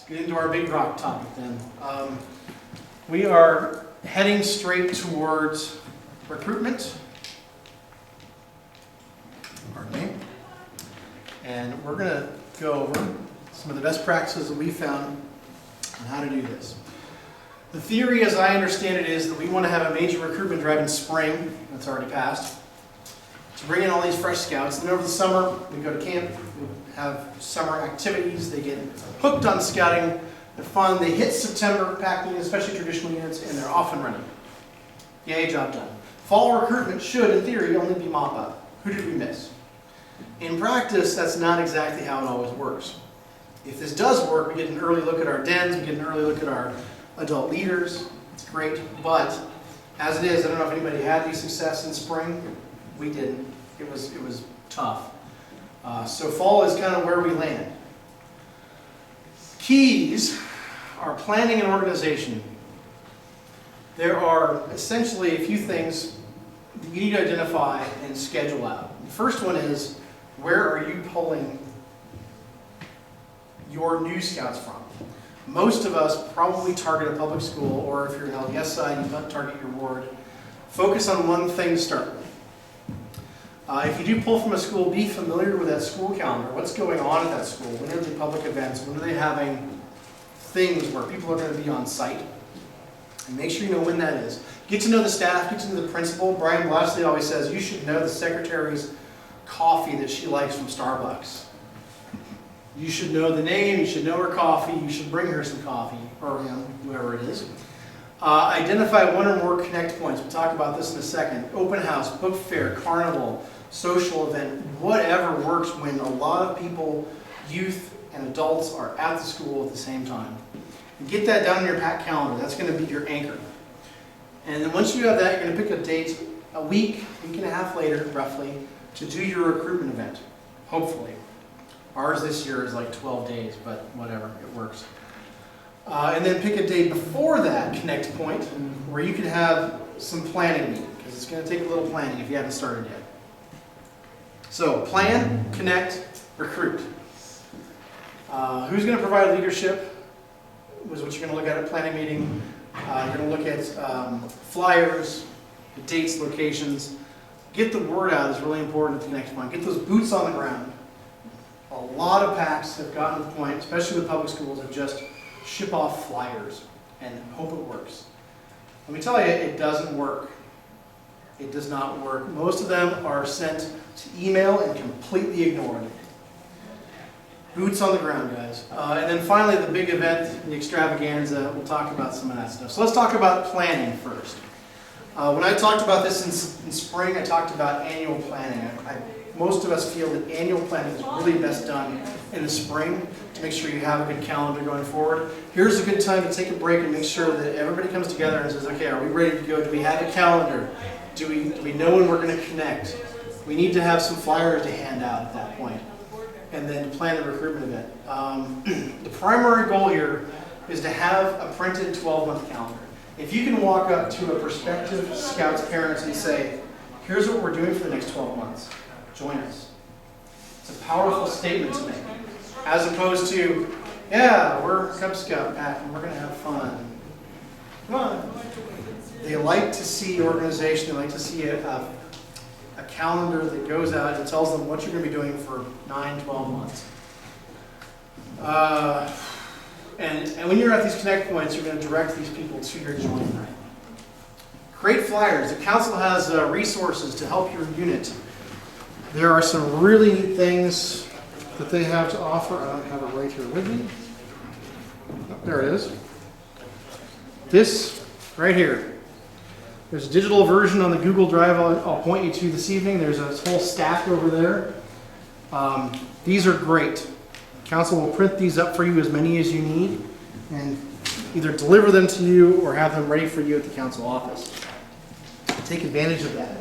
Get into our big rock topic then. We are heading straight towards recruitment. Pardon me. And we're going to go over some of the best practices that we found on how to do this. The theory, as I understand it, is that we want to have a major recruitment drive in spring, that's already passed, to bring in all these fresh scouts. And then over the summer, we go to camp, we have summer activities, they get hooked on scouting, they're fun, they hit September, pack units, especially traditional units, and they're off and running. Yay, job done. Fall recruitment should, in theory, only be mop-up. Who did we miss? In practice, that's not exactly how it always works. If this does work, we get an early look at our dens, we get an early look at our adult leaders. It's great, but as it is, I don't know if anybody had any success in spring. We didn't. It was tough. So fall is kind of where we land. Keys are planning and organization. There are essentially a few things that you need to identify and schedule out. The first one is, where are you pulling your new scouts from? Most of us probably target a public school, or if you're an LDS side, you target your ward. Focus on one thing to start with. If you do pull from a school, be familiar with that school calendar. What's going on at that school? When are the public events? When are they having things where people are going to be on site? And make sure you know when that is. Get to know the staff, get to know the principal. Brian Blashley always says you should know the secretary's coffee that she likes from Starbucks. You should know the name, you should know her coffee, you should bring her some coffee, or him, whoever it is. Identify one or more connect points. We'll talk about this in a second. Open house, book fair, carnival, social event, whatever works when a lot of people, youth and adults, are at the school at the same time. And get that down in your packed calendar. That's going to be your anchor. And then once you have that, you're going to pick a date a week and a half later, roughly, to do your recruitment event, hopefully. Ours this year is like 12 days, but whatever, it works. And then pick a day before that connect point where you can have some planning meeting, because it's going to take a little planning if you haven't started yet. So plan, connect, recruit. Who's going to provide leadership was what you're going to look at planning meeting. You're going to look at flyers, the dates, locations. Get the word out is really important at the connect point. Get those boots on the ground. A lot of packs have gotten to the point, especially with public schools, of just ship off flyers and hope it works. Let me tell you, it doesn't work. It does not work. Most of them are sent to email and completely ignored. Boots on the ground, guys. And then finally, the big event, the extravaganza, we'll talk about some of that stuff. So let's talk about planning first. When I talked about this in spring, I talked about annual planning. Most of us feel that annual planning is really best done in the spring to make sure you have a good calendar going forward. Here's a good time to take a break and make sure that everybody comes together and says, okay, are we ready to go? Do we have a calendar? Do we know when we're going to connect? We need to have some flyers to hand out at that point. And then plan the recruitment event. The primary goal here is to have a printed 12-month calendar. If you can walk up to a prospective scout's parents and say, here's what we're doing for the next 12 months. Join us. It's a powerful statement to make. As opposed to, yeah, we're Cub Scout pack and we're going to have fun. Come on. They like to see organization. They like to see a calendar that goes out and tells them what you're going to be doing for 9, 12 months. And when you're at these connect points, you're going to direct these people to your join night. Create flyers. The council has resources to help your unit. There are some really neat things that they have to offer. I don't have it right here with me. Oh, there it is. This right here. There's a digital version on the Google Drive I'll point you to this evening. There's a whole stack over there. These are great. Council will print these up for you, as many as you need, and either deliver them to you or have them ready for you at the council office. Take advantage of that.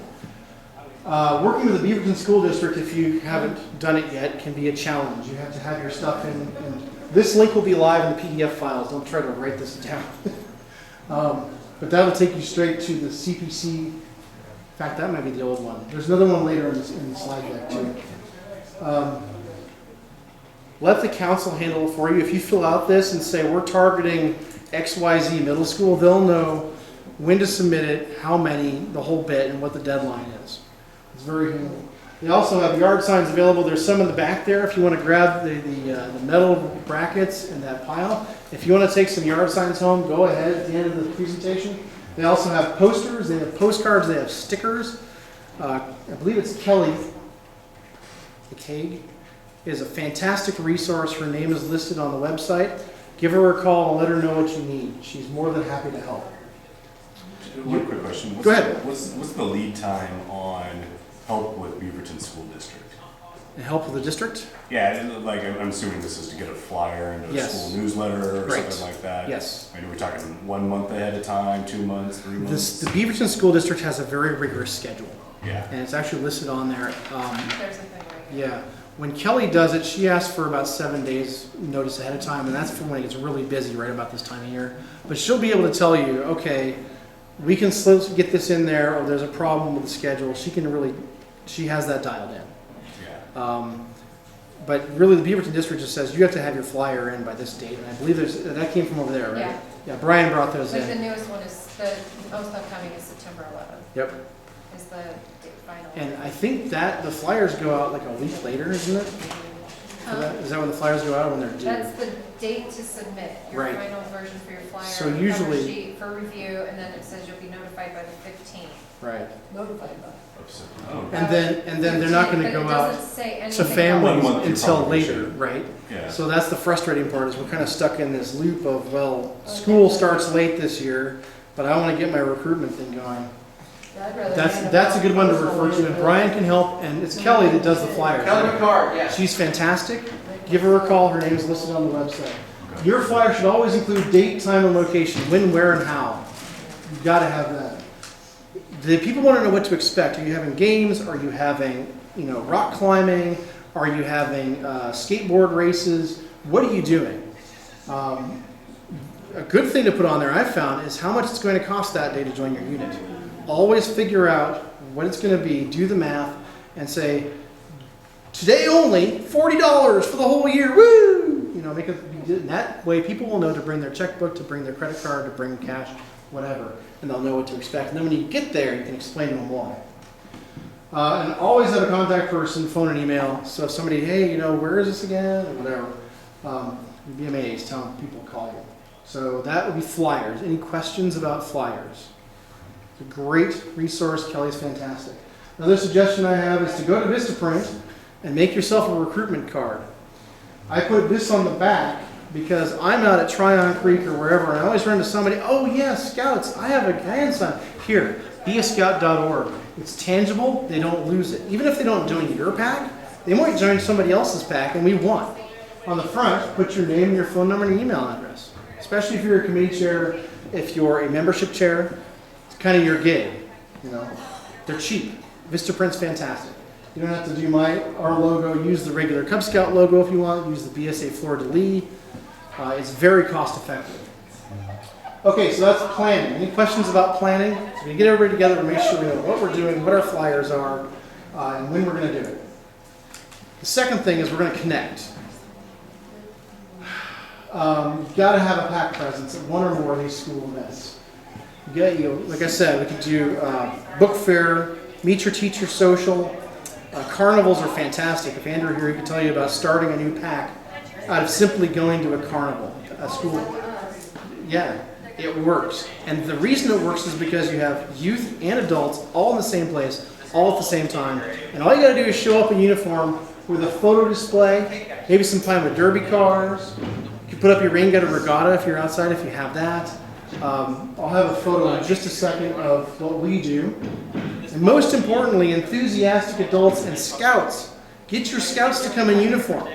Working with the Beaverton School District, if you haven't done it yet, can be a challenge. You have to have your stuff in. And this link will be live in the PDF files. Don't try to write this down. But that'll take you straight to the CPC. In fact, that might be the old one. There's another one later in the slide deck, too. let the council handle it for you. If you fill out this and say, we're targeting XYZ middle school, they'll know when to submit it, how many, the whole bit, and what the deadline is. It's very handy. They also have yard signs available. There's some in the back there if you want to grab the metal brackets in that pile. If you want to take some yard signs home, go ahead at the end of the presentation. They also have posters, they have postcards, they have stickers. I believe it's Kelly McCaig is a fantastic resource. Her name is listed on the website. Give her a call and let her know what you need. She's more than happy to help. One quick question. Go ahead. What's the lead time on help with Beaverton School District? And help with the district? Yeah, like I'm assuming this is to get a flyer into a school newsletter or something like that. Yes. I mean, we're talking 1 month ahead of time, 2 months, 3 months? The Beaverton School District has a very rigorous schedule. Yeah. And it's actually listed on there. There's a thing right here. Yeah. When Kelly does it, she asks for about 7 days notice ahead of time, and that's for when it gets really busy right about this time of year. But she'll be able to tell you, okay, we can get this in there, or there's a problem with the schedule. She has that dialed in. Yeah. But really, the Beaverton District just says you have to have your flyer in by this date, and I believe that came from over there, right? Yeah. Yeah, Brian brought those But in. the newest one is, the most upcoming is September 11th. Yep. Is the final. And I think that the flyers go out like a week later, isn't it? Is that when the flyers go out, when they're due? That's the date to submit your Right. final version for your flyer. So cover usually- sheet for review, and then it says you'll be notified by the 15th. Right. Notified by. And then they're not going to go out But it doesn't say to anything. families 1 month until probably later, should. right? Yeah. So that's the frustrating part, is we're kind of stuck in this loop of, well, school starts late this year, but I want to get my recruitment thing going. That's a good one to refer to, and Brian can help, and it's Kelly that does the flyers. Kelly McCard, yeah. She's fantastic. Give her a call. Her name is listed on the website. Your flyer should always include date, time, and location, when, where, and how. You've got to have that. The people want to know what to expect. Are you having games? Are you having, rock climbing? Are you having skateboard races? What are you doing? A good thing to put on there, I've found, is how much it's going to cost that day to join your unit. Always figure out what it's going to be, do the math, and say, today only, $40 for the whole year, woo! Make it, that way people will know to bring their checkbook, to bring their credit card, to bring cash, whatever, and they'll know what to expect. And then when you get there, you can explain to them why. And always have a contact person, phone and email. So if somebody, hey, where is this again, or whatever, you'd be amazed how people call you. So that would be flyers. Any questions about flyers? It's a great resource. Kelly's fantastic. Another suggestion I have is to go to Vistaprint and make yourself a recruitment card. I put this on the back because I'm out at Tryon Creek or wherever, and I always run to somebody, oh yeah, Scouts, I have a grandson. Here, beascout.org. It's tangible, they don't lose it. Even if they don't join your pack, they might join somebody else's pack, and we want. On the front, put your name, your phone number, and your email address. Especially if you're a committee chair, if you're a membership chair, it's kind of your gig. They're cheap. Vistaprint's fantastic. You don't have to do our logo. Use the regular Cub Scout logo if you want. Use the BSA fleur-de-lis. It's very cost effective. Okay, so that's planning. Any questions about planning? So we get everybody together to make sure we know what we're doing, what our flyers are, and when we're going to do it. The second thing is we're going to connect. You've got to have a pack presence at one or more of these school events. Like I said, we could do book fair, meet your teacher social. Carnivals are fantastic. If Andrew here, he could tell you about starting a new pack out of simply going to a carnival, a school. Yeah, it works. And the reason it works is because you have youth and adults all in the same place, all at the same time. And all you got to do is show up in uniform with a photo display, maybe some time with derby cars. You can put up your rain gutter regatta if you're outside, if you have that. I'll have a photo in just a second of what we do. And most importantly, enthusiastic adults and scouts. Get your scouts to come in uniform.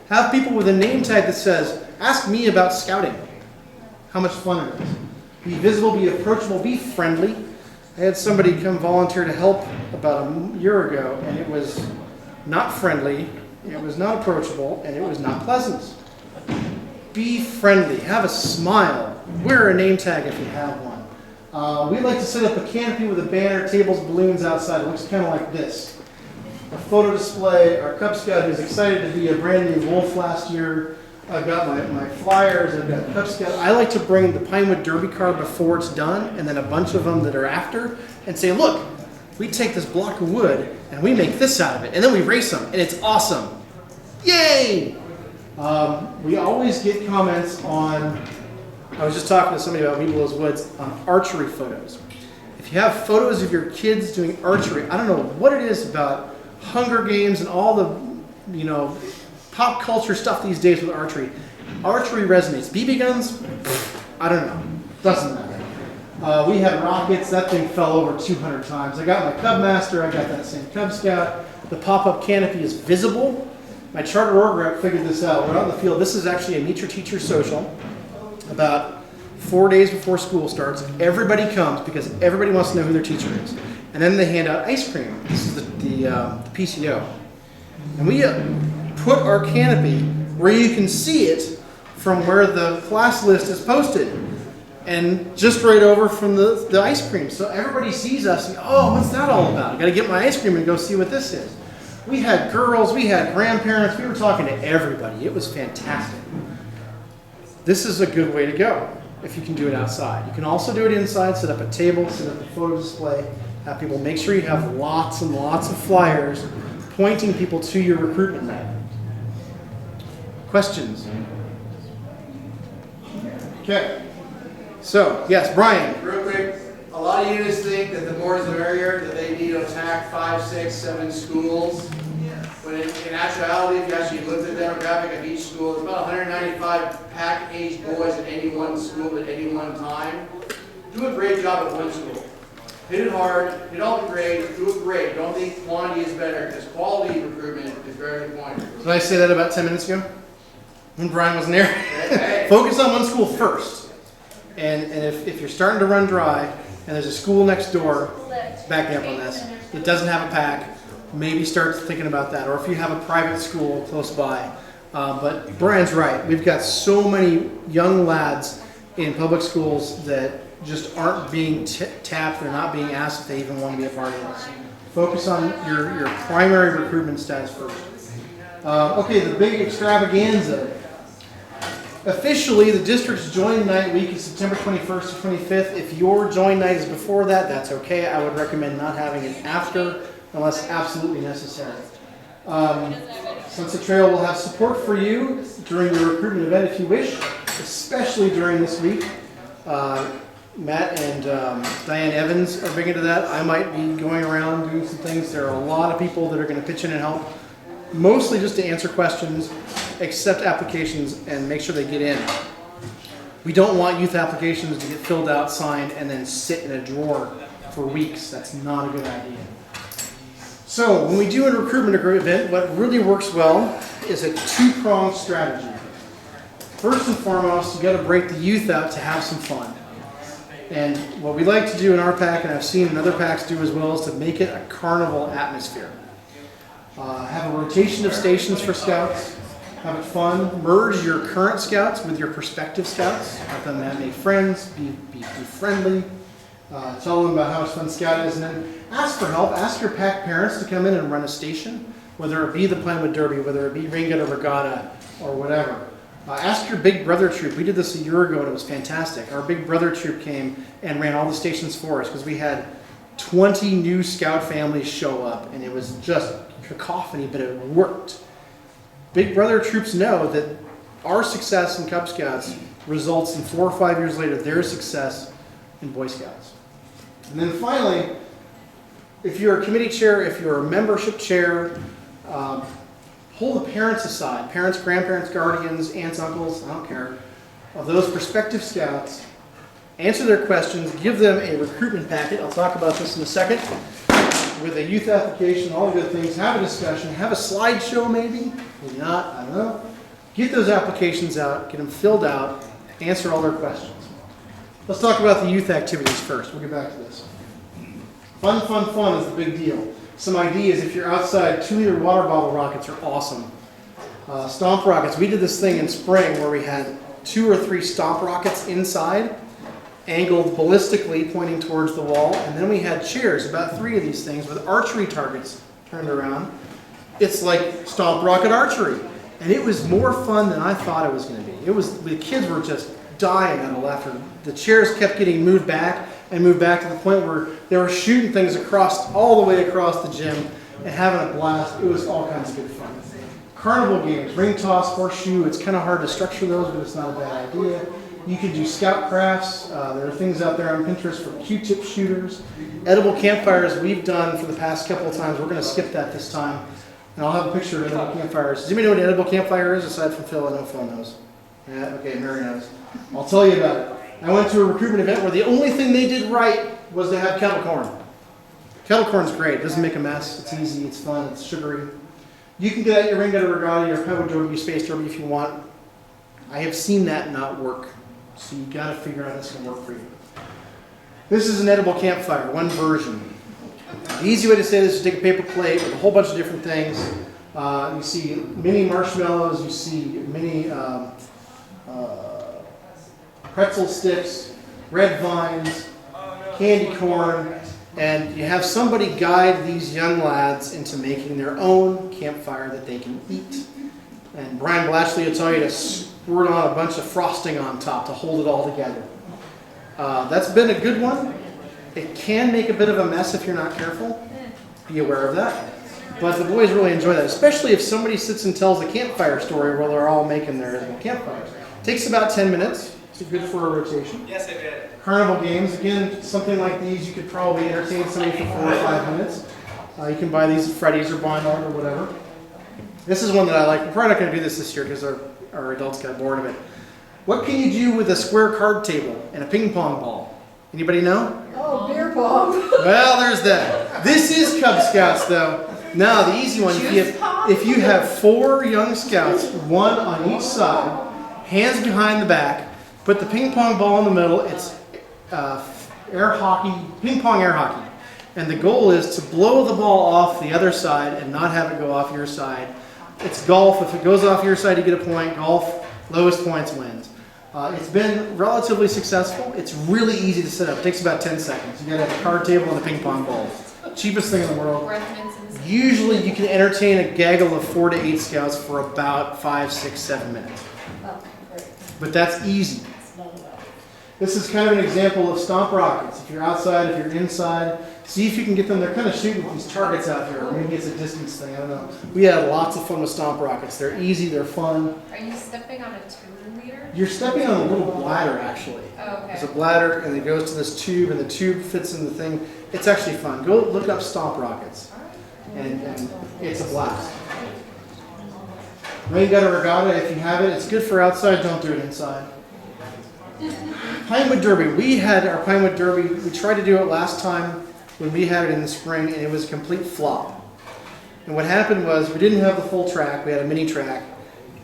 Have people with a name tag that says, ask me about scouting. How much fun it is. Be visible, be approachable, be friendly. I had somebody come volunteer to help about a year ago, and it was not friendly, it was not approachable, and it was not pleasant. Be friendly, have a smile, wear a name tag if you have one. We like to set up a canopy with a banner, tables, balloons outside. It looks kind of like this. a photo display, our Cub Scout who's excited to be a brand new wolf last year. I've got my flyers, I've got Cub Scout. I like to bring the Pinewood Derby car before it's done, and then a bunch of them that are after, and say, look, we take this block of wood and we make this out of it, and then we race them, and it's awesome. Yay! We always get comments on, I was just talking to somebody about Weeblos Woods, on archery photos. If you have photos of your kids doing archery, I don't know what it is about Hunger Games and all the, you know, pop culture stuff these days with archery. Archery resonates. BB guns, I don't know. Doesn't matter. We had rockets. That thing fell over 200 times. I got my Cub Master. I got that same Cub Scout. The pop-up canopy is visible. My charter org rep figured this out. We're out in the field. This is actually a Meet Your Teacher social. About 4 days before school starts, everybody comes because everybody wants to know who their teacher is. And then they hand out ice cream. This is the PCO. And we put our canopy where you can see it from where the class list is posted. And just right over from the ice cream. So everybody sees us and, oh, what's that all about? I gotta get my ice cream and go see what this is. We had girls, we had grandparents, we were talking to everybody. It was fantastic. This is a good way to go if you can do it outside. You can also do it inside, set up a table, set up a photo display, have people make sure you have lots and lots of flyers pointing people to your recruitment night. Questions? Okay. So, yes, Brian. Real quick, a lot of units think that the more the merrier, that they need to attack 5, 6, 7 schools. When in actuality, if you actually looked at the demographic of each school, there's about 195 pack-aged boys at any one school at any one time. Do a great job at one school. Hit it hard, hit all the grades, do it great. Don't think quantity is better, because quality recruitment is very important. Did I say that about 10 minutes ago? When Brian wasn't there? Hey. Focus on one school first. And if you're starting to run dry, and there's a school next door, backing up on this, that doesn't have a pack, maybe start thinking about that. Or if you have a private school close by. But Brian's right. We've got so many young lads in public schools that just aren't being tapped. They're not being asked if they even want to be a part of this. Focus on your primary recruitment stats first. Okay, the big extravaganza. Officially, the district's join night week is September 21st to 25th. If your join night is before that, that's okay. I would recommend not having it after unless absolutely necessary. Sunset Trail will have support for you during your recruitment event if you wish, especially during this week. Matt and Diane Evans are big into that. I might be going around doing some things. There are a lot of people that are going to pitch in and help, mostly just to answer questions, accept applications, and make sure they get in. We don't want youth applications to get filled out, signed, and then sit in a drawer for weeks. That's not a good idea. So when we do a recruitment event, what really works well is a two-pronged strategy. First and foremost, you got to break the youth out to have some fun. And what we like to do in our pack, and I've seen in other packs do as well, is to make it a carnival atmosphere. Have a rotation of stations for scouts. Have it fun. Merge your current scouts with your prospective scouts. Have them make friends. Be friendly. Tell them about how much fun Scout is, and then ask for help. Ask your pack parents to come in and run a station, whether it be the Pinewood Derby, whether it be Ringgold or Regatta, or whatever. Ask your Big Brother troop. We did this a year ago, and it was fantastic. Our Big Brother troop came and ran all the stations for us because we had 20 new Scout families show up, and it was just cacophony, but it worked. Big Brother troops know that our success in Cub Scouts results in 4 or 5 years later their success in Boy Scouts. And then finally, if you're a committee chair, if you're a membership chair, pull the parents aside, parents, grandparents, guardians, aunts, uncles, I don't care, of those prospective scouts, answer their questions, give them a recruitment packet, I'll talk about this in a second, with a youth application, all the good things, have a discussion, have a slideshow maybe not, I don't know. Get those applications out, get them filled out, answer all their questions. Let's talk about the youth activities first. We'll get back to this. Fun, fun, fun is the big deal. Some ideas, if you're outside, 2-liter water bottle rockets are awesome. Stomp rockets, we did this thing in spring where we had 2 or 3 stomp rockets inside, angled ballistically pointing towards the wall, and then we had chairs, about 3 of these things, with archery targets turned around. It's like Stomp Rocket Archery. And it was more fun than I thought it was going to be. The kids were just dying out of laughter. The chairs kept getting moved back and moved back to the point where they were shooting things all the way across the gym and having a blast. It was all kinds of good fun. Carnival games, ring toss, horseshoe. It's kind of hard to structure those, but it's not a bad idea. You could do scout crafts. There are things out there on Pinterest for Q-tip shooters. Edible campfires we've done for the past couple of times. We're going to skip that this time. And I'll have a picture of edible campfires. Does anybody know what an edible campfire is aside from Phil? I know Phil knows. Yeah, okay, Mary knows. I'll tell you about it. I went to a recruitment event where the only thing they did right was to have kettle corn. Kettle corn's great. It doesn't make a mess. It's easy. It's fun. It's sugary. You can get out your ring, get a regatta, your pebble derby, your space derby if you want. I have seen that not work. So you got to figure out this can work for you. This is an edible campfire, one version. The easy way to say this is take a paper plate with a whole bunch of different things. You see mini marshmallows, you see mini pretzel sticks, red vines, candy corn, and you have somebody guide these young lads into making their own campfire that they can eat. And Brian Blatchley will tell you to squirt on a bunch of frosting on top to hold it all together. That's been a good one. It can make a bit of a mess if you're not careful. Be aware of that. But the boys really enjoy that, especially if somebody sits and tells a campfire story while they're all making their campfires. It takes about 10 minutes. It's good for a rotation. Yes, I did. Carnival games, again, something like these, you could probably entertain somebody for 4 or 5 minutes. You can buy these at Freddy's or Barnard or whatever. This is one that I like. We're probably not going to do this year because our adults got bored of it. What can you do with a square card table and a ping pong ball? Anybody know? Oh, beer pong. Well, there's that. This is Cub Scouts, though. Now, the easy one, if you have 4 young scouts, 1 on each side, hands behind the back, put the ping pong ball in the middle. It's air hockey, ping pong air hockey. And the goal is to blow the ball off the other side and not have it go off your side. It's golf. If it goes off your side, you get a point. Golf, lowest points wins. It's been relatively successful. It's really easy to set up. It takes about 10 seconds. You gotta have a card table and a ping pong ball. Cheapest thing in the world. Usually you can entertain a gaggle of 4 to 8 scouts for about 5, 6, 7 minutes. But that's easy. This is kind of an example of stomp rockets. If you're outside, if you're inside, see if you can get them. They're kind of shooting with these targets out here. Or maybe it's a distance thing. I don't know. We had lots of fun with stomp rockets. They're easy. They're fun. Are you stepping on a 2-liter? You're stepping on a little bladder, actually. Oh, okay. There's a bladder, and it goes to this tube, and the tube fits in the thing. It's actually fun. Go look up stomp rockets, and it's a blast. Rain gutter regatta, if you have it, it's good for outside. Don't do it inside. Pinewood Derby. We had our Pinewood Derby. We tried to do it last time when we had it in the spring, and it was a complete flop. And what happened was we didn't have the full track. We had a mini track,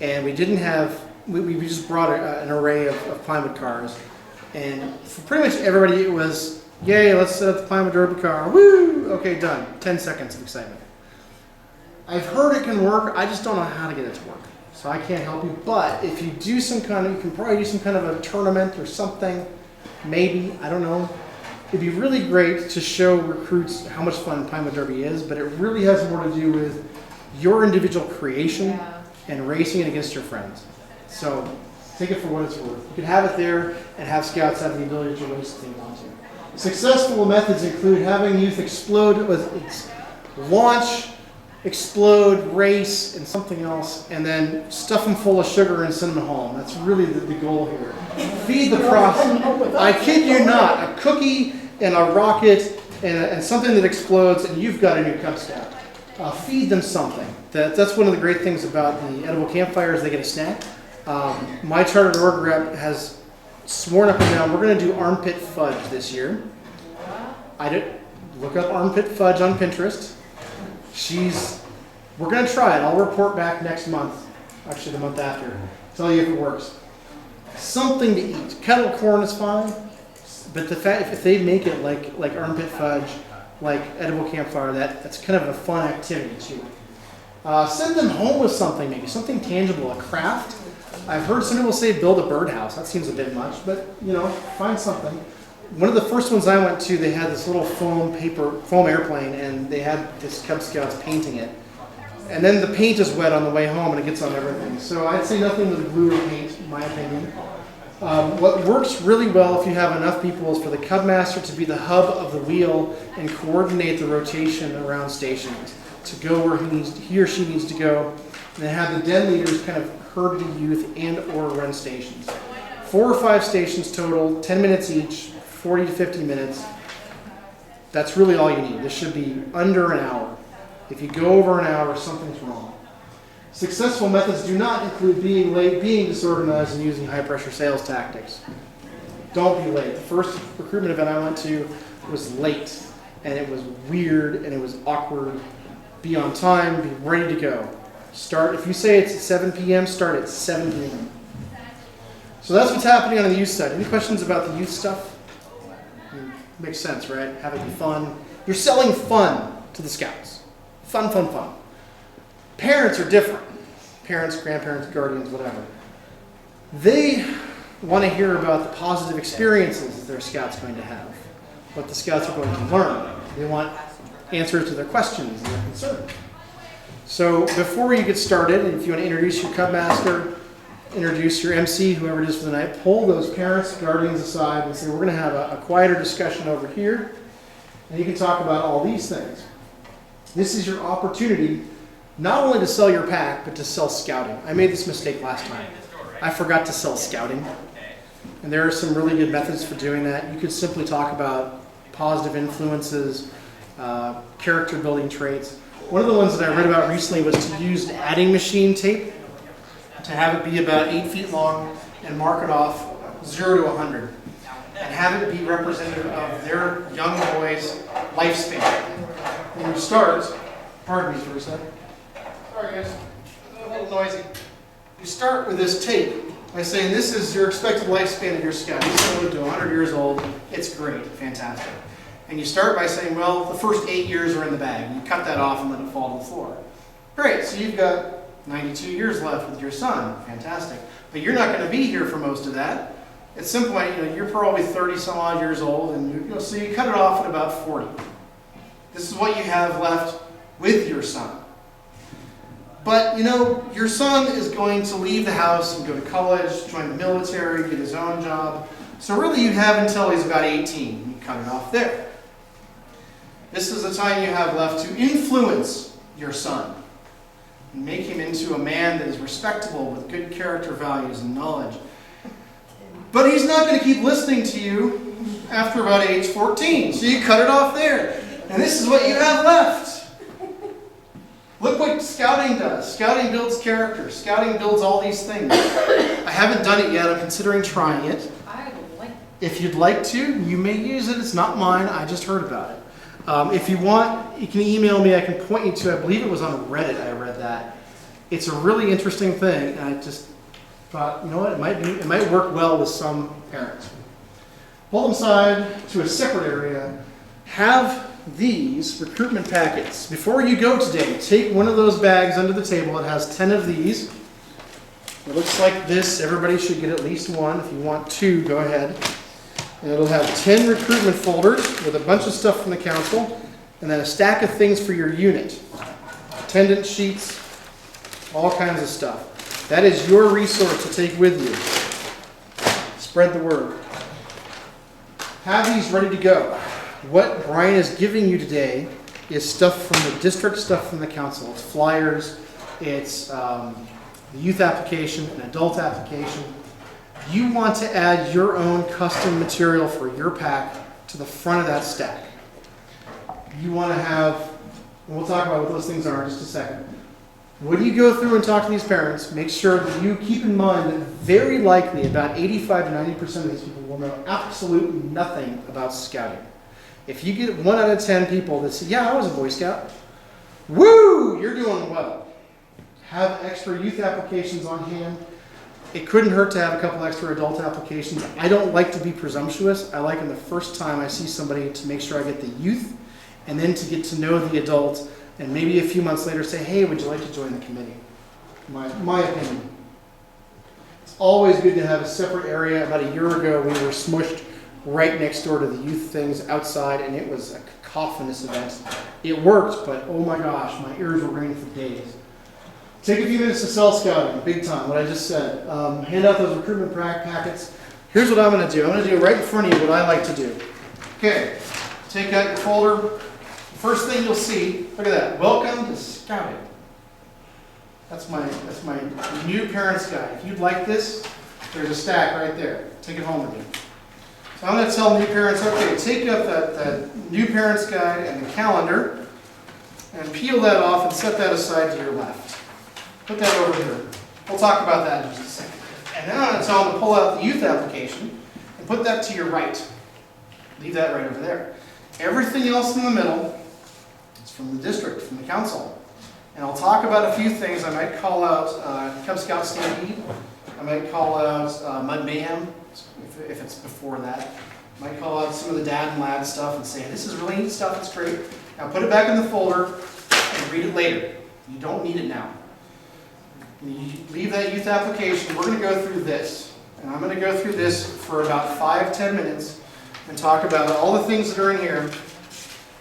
and we didn't have. We just brought an array of Pinewood cars, and for pretty much everybody it was, yay, let's set up the Pinewood Derby car. Woo! Okay, done. 10 seconds of excitement. I've heard it can work. I just don't know how to get it to work. So I can't help you, but if you do you can probably do some kind of a tournament or something, maybe, I don't know. It'd be really great to show recruits how much fun Pinewood Derby is, but it really has more to do with your individual creation and racing it against your friends. So take it for what it's worth. You can have it there and have scouts have the ability to race if they want to. Successful methods include having youth explode with launch, explode, race, and something else, and then stuff them full of sugar and send them home. That's really the goal here. Feed the process. I kid you not, a cookie and a rocket and something that explodes, and you've got a new Cub Scout. Feed them something. That's one of the great things about the edible campfires. They get a snack. My chartered org rep has sworn up and down we're going to do armpit fudge this year. Look up armpit fudge on Pinterest. We're going to try it. I'll report back next month, actually the month after, tell you if it works. Something to eat. Kettle corn is fine, but the fact if they make it like armpit fudge, like edible campfire, that's kind of a fun activity too. Send them home with something, maybe something tangible, a craft. I've heard some people say build a birdhouse. That seems a bit much, but find something. one of the first ones I went to, they had this little foam airplane, and they had this Cub Scouts painting it. And then the paint is wet on the way home, and it gets on everything. So I'd say nothing with glue or paint, in my opinion. What works really well if you have enough people is for the Cub Master to be the hub of the wheel and coordinate the rotation around stations to go where he or she needs to go, and then have the den leaders kind of herd the youth and or run stations. 4 or 5 stations total, 10 minutes each, 40 to 50 minutes. That's really all you need. This should be under an hour. If you go over an hour, something's wrong. Successful methods do not include being late, being disorganized, and using high-pressure sales tactics. Don't be late. The first recruitment event I went to was late, and it was weird, and it was awkward. Be on time, be ready to go. Start, if you say it's at 7 p.m., start at 7 p.m. So that's what's happening on the youth side. Any questions about the youth stuff? Makes sense, right? Have it be fun. You're selling fun to the scouts. Fun, fun, fun. Parents are different. Parents, grandparents, guardians, whatever. They want to hear about the positive experiences that their scout's going to have, what the scouts are going to learn. They want answers to their questions and their concerns. So before you get started, and if you want to introduce your Cub Master, introduce your MC, whoever it is for the night, pull those parents, guardians aside and say, we're going to have a quieter discussion over here, and you can talk about all these things. This is your opportunity not only to sell your pack, but to sell scouting. I made this mistake last time. I forgot to sell scouting. And there are some really good methods for doing that. You could simply talk about positive influences, character building traits. One of the ones that I read about recently was to use adding machine tape, to have it be about 8 feet long and mark it off 0 to 100. And have it be representative of their young boy's lifespan. When you start, pardon me for a second. Sorry guys, a little noisy. You start with this tape by saying this is your expected lifespan of your scout. He's going to live to 100 years old. It's great, fantastic. And you start by saying, well, the first 8 years are in the bag. And you cut that off and let it fall to the floor. Great, so you've got 92 years left with your son. Fantastic. But you're not going to be here for most of that. At some point, you're probably 30 some odd years old, and so you cut it off at about 40. This is what you have left with your son. But, your son is going to leave the house and go to college, join the military, get his own job. So really you have until he's about 18. You cut it off there. This is the time you have left to influence your son and make him into a man that is respectable with good character values and knowledge. But he's not going to keep listening to you after about age 14. So you cut it off there. And this is what you have left. Look what scouting does. Scouting builds character. Scouting builds all these things. I haven't done it yet. I'm considering trying it. I like it. If you'd like to, you may use it. It's not mine. I just heard about it. If you want, you can email me. I can point you to, I believe it was on Reddit I read that. It's a really interesting thing. And I just thought, you know what, it might work well with some parents. Pull them aside to a separate area. Have these recruitment packets. Before you go today, take one of those bags under the table. It has 10 of these. It looks like this. Everybody should get at least one. If you want 2, go ahead. And it'll have 10 recruitment folders with a bunch of stuff from the council, and then a stack of things for your unit. Attendance sheets, all kinds of stuff. That is your resource to take with you. Spread the word. Have these ready to go. What Brian is giving you today is stuff from the district, stuff from the council. It's flyers, it's the youth application, an adult application. You want to add your own custom material for your pack to the front of that stack. You want to have, and we'll talk about what those things are in just a second. When you go through and talk to these parents, make sure that you keep in mind that very likely about 85 to 90% of these people will know absolutely nothing about scouting. If you get 1 out of 10 people that say, yeah, I was a Boy Scout, woo, you're doing well. Have extra youth applications on hand. It couldn't hurt to have a couple extra adult applications. I don't like to be presumptuous. I like in the first time I see somebody to make sure I get the youth and then to get to know the adult and maybe a few months later say, hey, would you like to join the committee? My opinion. It's always good to have a separate area. About a year ago, we were smushed right next door to the youth things outside, and it was a cacophonous event. It worked, but oh my gosh, my ears were ringing for days. Take a few minutes to sell scouting, big time, what I just said. Hand out those recruitment packets. Here's what I'm going to do. I'm going to do right in front of you what I like to do. Okay, take out your folder. First thing you'll see, look at that, welcome to scouting. That's my new parents guide. If you'd like this, there's a stack right there. Take it home with you. So I'm going to tell new parents, okay, take up that new parents guide and the calendar and peel that off and set that aside to your left. Put that over here. We'll talk about that in just a second. And then I'm going to tell them to pull out the youth application and put that to your right. Leave that right over there. Everything else in the middle is from the district, from the council. And I'll talk about a few things. I might call out Cub Scout Stampede. I might call out Mud Mayhem, if it's before that. I might call out some of the dad and lad stuff and say, this is really neat stuff, it's great. Now put it back in the folder and read it later. You don't need it now. You leave that youth application. We're going to go through this. And I'm going to go through this for about 5-10 minutes and talk about all the things that are in here.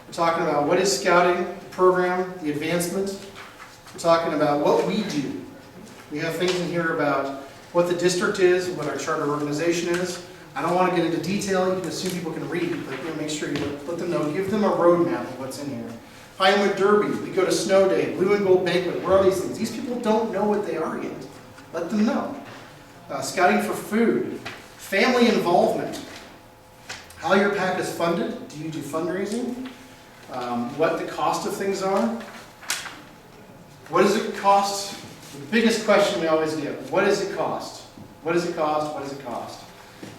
We're talking about what is scouting, the program, the advancement. We're talking about what we do. We have things in here about what the district is, what our charter organization is. I don't want to get into detail. You can assume people can read, but make sure you let them know. Give them a roadmap of what's in here. Pinewood Derby, we go to Snow Day, Blue and Gold Banquet, where are these things? These people don't know what they are yet. Let them know. Scouting for food, family involvement, how your pack is funded, do you do fundraising, what the cost of things are, what does it cost? The biggest question we always get, what does it cost? What does it cost? What does it cost?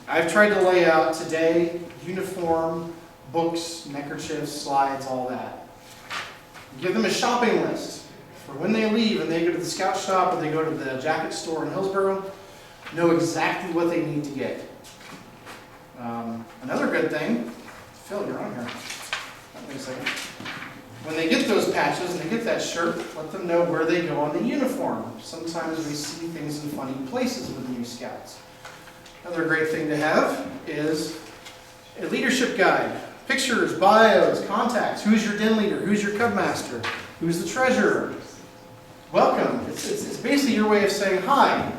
I've tried to lay out today, uniform, books, neckerchiefs, slides, all that. Give them a shopping list for when they leave and they go to the scout shop or they go to the jacket store in Hillsborough, know exactly what they need to get. Another good thing, Phil, you're on here. Wait a second. When they get those patches and they get that shirt, let them know where they go on the uniform. Sometimes we see things in funny places with new scouts. Another great thing to have is a leadership guide. Pictures, bios, contacts. Who's your den leader? Who's your cub master? Who's the treasurer? Welcome. It's basically your way of saying, hi,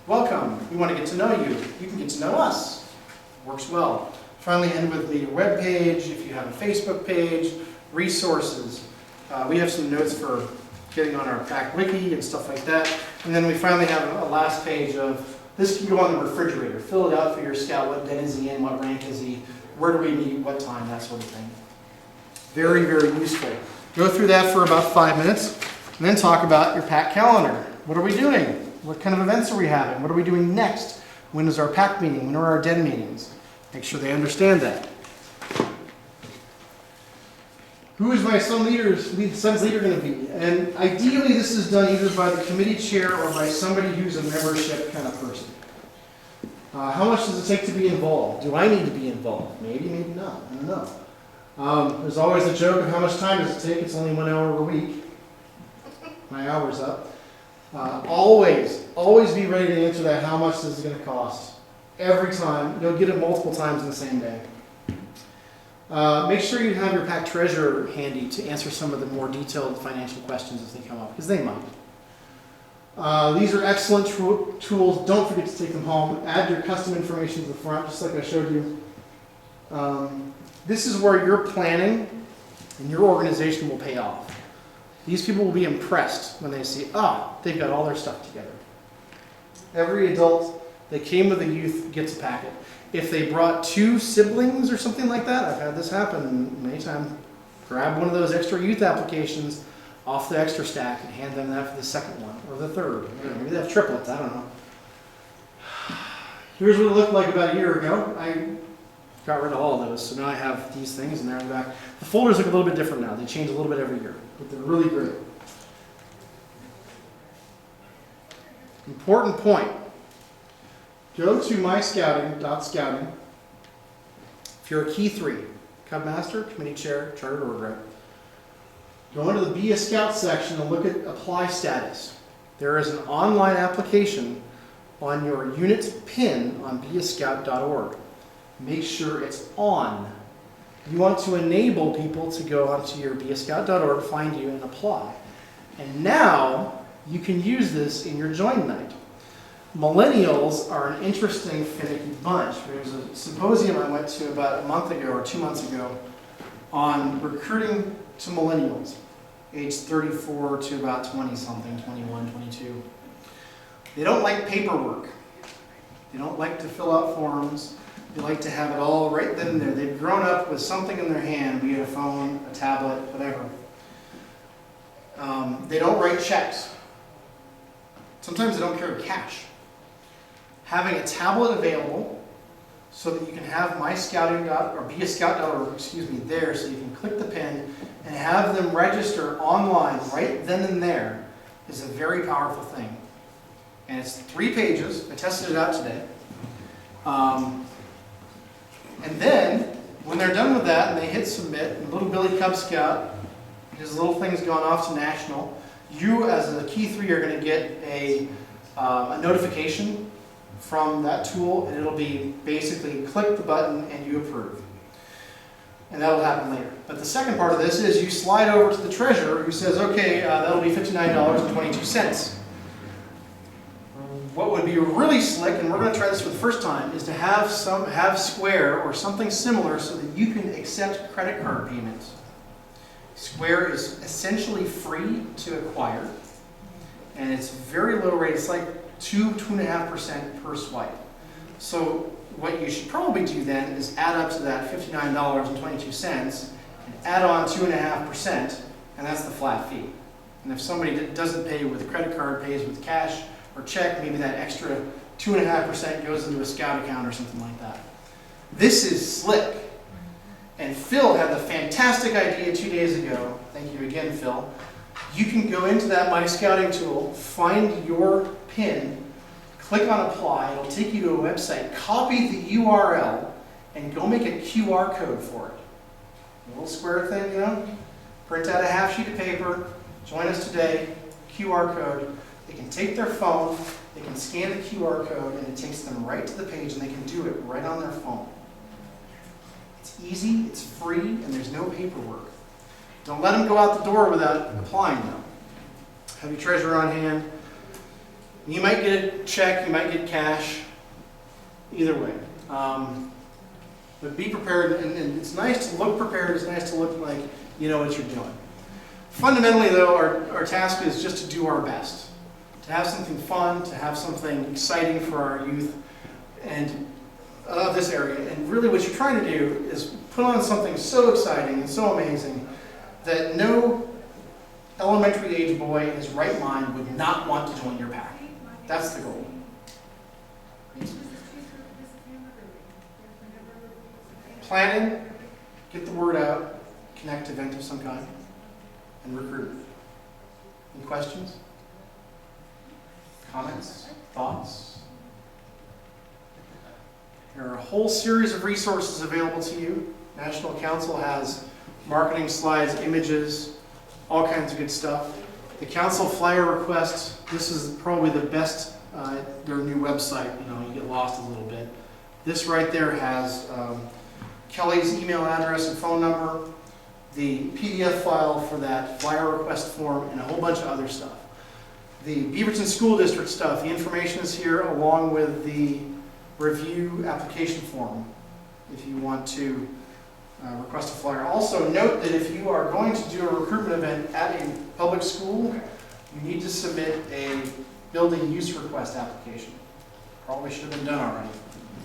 welcome. We want to get to know you. You can get to know us. Works well. Finally, end with your web page. If you have a Facebook page, resources. We have some notes for getting on our pack wiki and stuff like that. And then we finally have a last page of, this can go on the refrigerator. Fill it out for your scout. What den is he in? What rank is he? Where do we meet? What time? That sort of thing. Very, very useful. Go through that for about 5 minutes, and then talk about your pack calendar. What are we doing? What kind of events are we having? What are we doing next? When is our pack meeting? When are our den meetings? Make sure they understand that. Who is my son's leader going to be? And ideally, this is done either by the committee chair or by somebody who's a membership kind of person. How much does it take to be involved? Do I need to be involved? Maybe, maybe not. I don't know. There's always a joke of how much time does it take? It's only 1 hour a week. My hour's up. Always be ready to answer that. How much is it going to cost? Every time. You'll get it multiple times in the same day. Make sure you have your pack treasurer handy to answer some of the more detailed financial questions as they come up, because they might. These are excellent tools. Don't forget to take them home. Add your custom information to the front, just like I showed you. This is where your planning and your organization will pay off. These people will be impressed when they see, they've got all their stuff together. Every adult that came with a youth gets a packet. If they brought 2 siblings or something like that, I've had this happen many times, grab one of those extra youth applications off the extra stack and hand them that for the second one or the third. Maybe they have triplets, I don't know. Here's what it looked like about a year ago. I got rid of all of those, so now I have these things and they're in the back. The folders look a little bit different now. They change a little bit every year, but they're really great. Important point. Go to myscouting.scouting. If you're a key 3, Cub Master, Committee Chair, Chartered Order Rep, go into the Be a Scout section and look at Apply Status. There is an online application on your unit pin on beascout.org. make sure it's on. You want to enable people to go onto your beascout.org, find you, and apply. And now you can use this in your join night. Millennials are an interesting, finicky bunch. There's a symposium I went to about a month ago or 2 months ago on recruiting to millennials, aged 34 to about 20-something, 21, 22. They don't like paperwork. They don't like to fill out forms. They like to have it all right then and there. They've grown up with something in their hand, be it a phone, a tablet, whatever. They don't write checks. Sometimes they don't carry cash. Having a tablet available so that you can have beascout.org, there, so you can click the pin and have them register online right then and there is a very powerful thing. And it's 3 pages. I tested it out today. And then, when they're done with that and they hit submit, and little Billy Cub Scout, his little thing's gone off to national, you as a key 3 are going to get a notification from that tool, and it'll be basically click the button and you approve. And that'll happen later. But the second part of this is you slide over to the treasurer who says, okay, that'll be $59.22. What would be really slick, and we're going to try this for the first time, is to have Square or something similar so that you can accept credit card payments. Square is essentially free to acquire, and it's very low rate. It's like 2.5% per swipe. So what you should probably do then is add up to that $59.22 and add on 2.5%, and that's the flat fee. And if somebody doesn't pay with a credit card, pays with cash or check, maybe that extra 2.5% goes into a Scout account or something like that. This is slick. And Phil had the fantastic idea 2 days ago. Thank you again, Phil. You can go into that My Scouting tool, find your PIN, click on apply, it'll take you to a website, copy the URL, and go make a QR code for it. A little square thing, you know? Print out a half sheet of paper, join us today, QR code. They can take their phone, they can scan the QR code, and it takes them right to the page, and they can do it right on their phone. It's easy, it's free, and there's no paperwork. Don't let them go out the door without applying, though. Have your treasurer on hand. You might get a check, you might get cash, either way. But be prepared, and it's nice to look prepared, it's nice to look like you know what you're doing. Fundamentally, though, our task is just to do our best. To have something fun, to have something exciting for our youth, and this area. And really what you're trying to do is put on something so exciting and so amazing that no elementary age boy in his right mind would not want to join your pack. That's the goal. Planning, get the word out, connect event of some kind, and recruit. Any questions? Comments? Thoughts? There are a whole series of resources available to you. National Council has marketing slides, images, all kinds of good stuff. The council flyer requests, this is probably the best, their new website, you get lost a little bit. This right there has Kelly's email address and phone number, the PDF file for that flyer request form, and a whole bunch of other stuff. The Beaverton School District stuff, the information is here along with the review application form if you want to request a flyer. Also note that if you are going to do a recruitment event at a public school, you need to submit a building use request application. Probably should have been done already.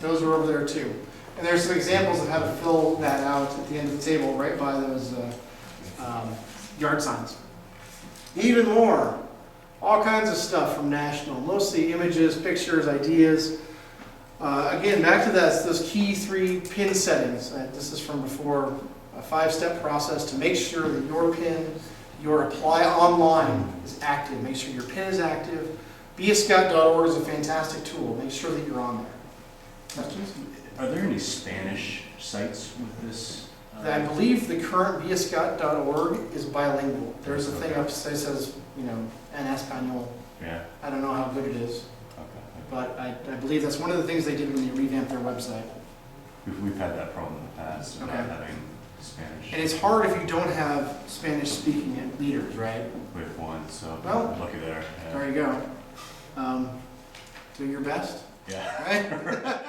Those are over there too. And there's some examples of how to fill that out at the end of the table right by those yard signs. Even more, all kinds of stuff from National, mostly images, pictures, ideas. Again, back to that, those key 3 PIN settings. This is from before, a 5-step process to make sure that your PIN, your apply online is active. Make sure your PIN is active. beascout.org is a fantastic tool. Make sure that you're on there. Questions? Are there any Spanish sites with this? I believe the current beascout.org is bilingual. There's a thing up that says, en español. Yeah. I don't know how good it is. Okay. But I believe that's one of the things they did when they revamped their website. We've had that problem in the past, of not Okay. having Spanish. And it's hard if you don't have Spanish-speaking leaders, right? We have one, so Well, lucky there. There you go. Do your best, Yeah. right?